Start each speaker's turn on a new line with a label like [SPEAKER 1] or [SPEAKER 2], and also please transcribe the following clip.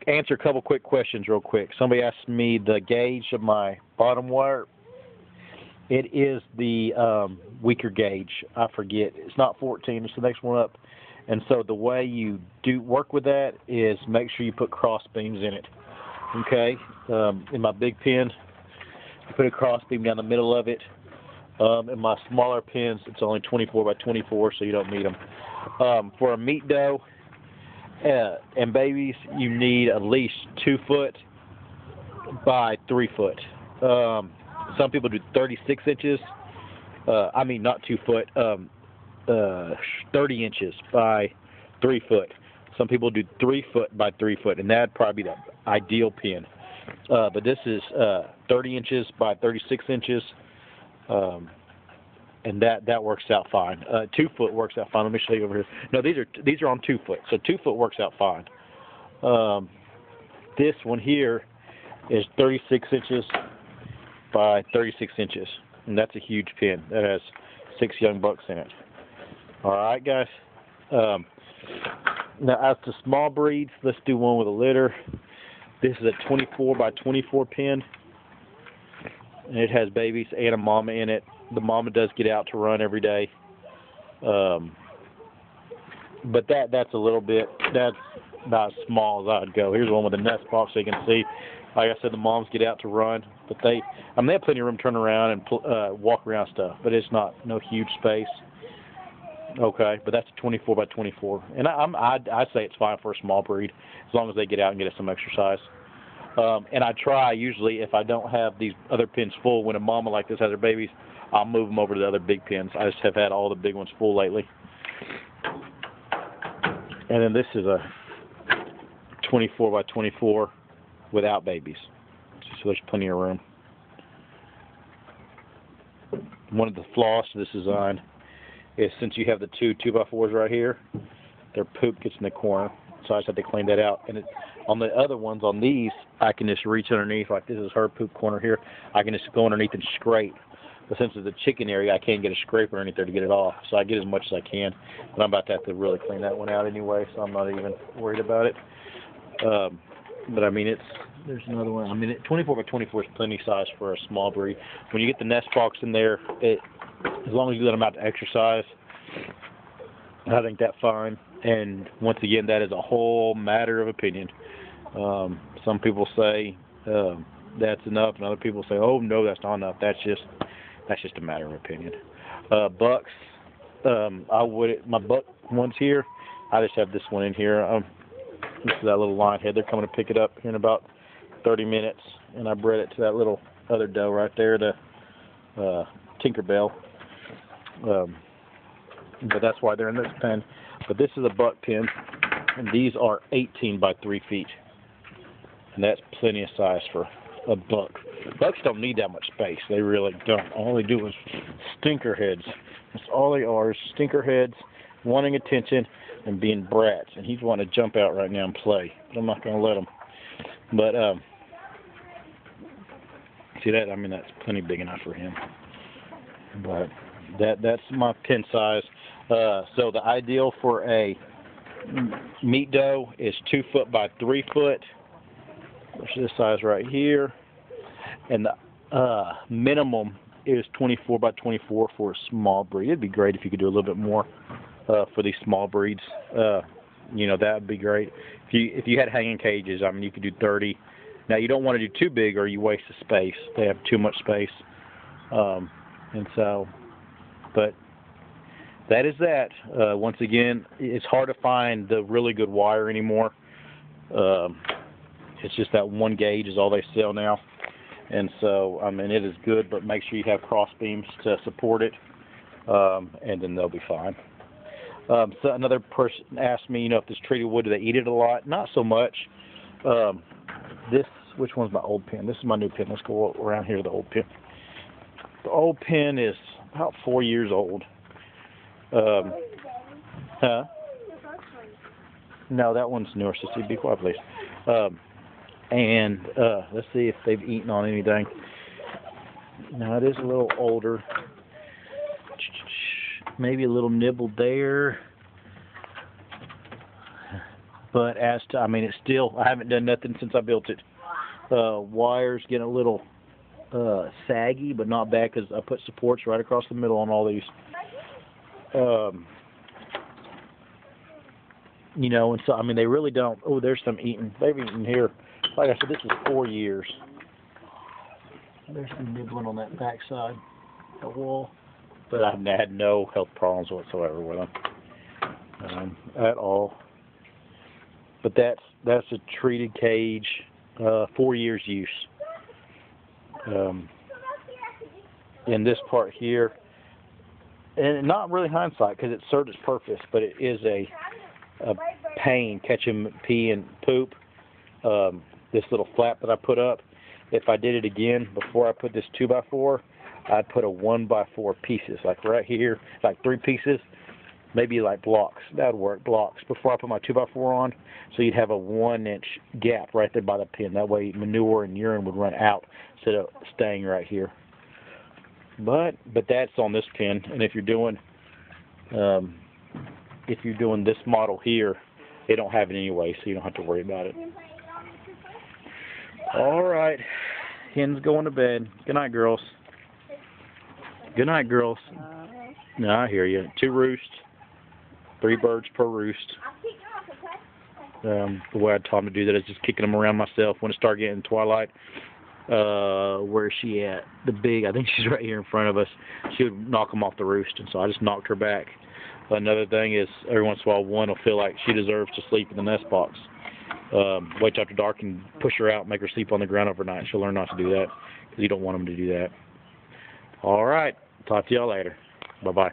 [SPEAKER 1] answer a couple quick questions real quick. Somebody asked me the gauge of my bottom wire. It is the weaker gauge. I forget. It's not 14. It's the next one up. And so the way you do work with that is make sure you put cross beams in it. Okay. In my big pin, you put a cross beam down the middle of it. In my smaller pins, it's only 24 by 24, so you don't need them. For a meat doe and babies, you need at least 2 foot by 3 foot. Some people do 36 inches. I mean, not 2 foot. 30 inches by 3 foot. Some people do 3 foot by 3 foot, and that'd probably be the ideal pin. But this is 30 inches by 36 inches. And that works out fine. 2 foot works out fine. Let me show you over here. No, these are on 2 foot, so 2 foot works out fine. This one here is 36 inches by 36 inches, and that's a huge pin. That has 6 young bucks in it. All right, guys. Now, as to small breeds, let's do one with a litter. This is a 24 by 24 pin, and it has babies and a mama in it. The mama does get out to run every day, but that's a little bit. That's about as small as I'd go. Here's one with a nest box, so you can see. Like I said, the moms get out to run, but they have plenty of room to turn around and walk around stuff. But it's no huge space. Okay, but that's a 24 by 24, and I say it's fine for a small breed as long as they get out and get some exercise. And I try usually, if I don't have these other pins full, when a mama like this has her babies, I'll move them over to the other big pins. I just have had all the big ones full lately. And then this is a 24 by 24 without babies, so there's plenty of room. One of the flaws to this design is since you have the two 2x4s right here, their poop gets in the corner, so I just had to clean that out. And on the other ones, on these, I can just reach underneath, like this is her poop corner here. I can just go underneath and scrape. But since it's a chicken area, I can't get a scraper underneath there to get it off, so I get as much as I can. But I'm about to have to really clean that one out anyway, so I'm not even worried about it. But I mean, there's another one. I mean, 24 by 24 is plenty size for a small breed. When you get the nest box in there, as long as you let them out to exercise, I think that's fine. And once again, that is a whole matter of opinion. Some people say that's enough, and other people say, "Oh no, that's not enough." That's just a matter of opinion. Bucks, my buck one's here. I just have this one in here. This is that little lion head. They're coming to pick it up here in about 30 minutes, and I bred it to that little other doe right there, the Tinkerbell. But that's why they're in this pen. But this is a buck pen, and these are 18 by 3 feet, and that's plenty of size for a buck. Bucks don't need that much space. They really don't. All they do is stinker heads. That's all they are, is stinker heads, wanting attention and being brats. And he's wanting to jump out right now and play, but I'm not going to let him. But see that? I mean, that's plenty big enough for him. But that's my pin size. So the ideal for a meat doe is 2 foot by 3 foot, which is this size right here. And the minimum is 24 by 24 for a small breed. It'd be great if you could do a little bit more for these small breeds. You know, that would be great. If you had hanging cages, I mean, you could do 30. Now, you don't want to do too big or you waste the space. They have too much space. And so, but that is that. Once again, it's hard to find the really good wire anymore. It's just that one gauge is all they sell now. And so, I mean, it is good, but make sure you have cross beams to support it, and then they'll be fine. So another person asked me, if this treated wood, do they eat it a lot? Not so much. Which one's my old pin? This is my new pin. Let's go around here to the old pin. The old pin is about 4 years old. No, that one's newer, so be quiet, please. And let's see if they've eaten on anything. Now, it is a little older. Maybe a little nibble there. But as to, I mean, it's still, I haven't done nothing since I built it. Wires getting a little saggy, but not bad because I put supports right across the middle on all these. You know, and so, I mean, they really don't. Oh, there's some eating. They've eaten here. Like I said, this is 4 years. There's some nibbling on that back side of the wall. But I've had no health problems whatsoever with them. At all. But that's a treated cage, 4 years use. In this part here, and not really hindsight because it served its purpose, but it is a pain catching pee and poop. This little flap that I put up, if I did it again before I put this 2x4, I'd put a 1x4 pieces, like right here, like 3 pieces, maybe like blocks. That would work, blocks, before I put my 2x4 on. So you'd have a 1-inch gap right there by the pin. That way manure and urine would run out instead of staying right here. But that's on this pin. And if you're doing this model here, they don't have it anyway, so you don't have to worry about it. All right, hens going to bed. Good night, girls. Good night, girls. No, I hear you. 2 roosts, 3 birds per roost. The way I taught them to do that is just kicking them around myself. When it started getting twilight, where's she at? The big, I think she's right here in front of us. She would knock them off the roost, and so I just knocked her back. Another thing is, every once in a while, one will feel like she deserves to sleep in the nest box. Wait till after dark and push her out, make her sleep on the ground overnight. She'll learn not to do that because you don't want them to do that. All right. Talk to y'all later. Bye-bye.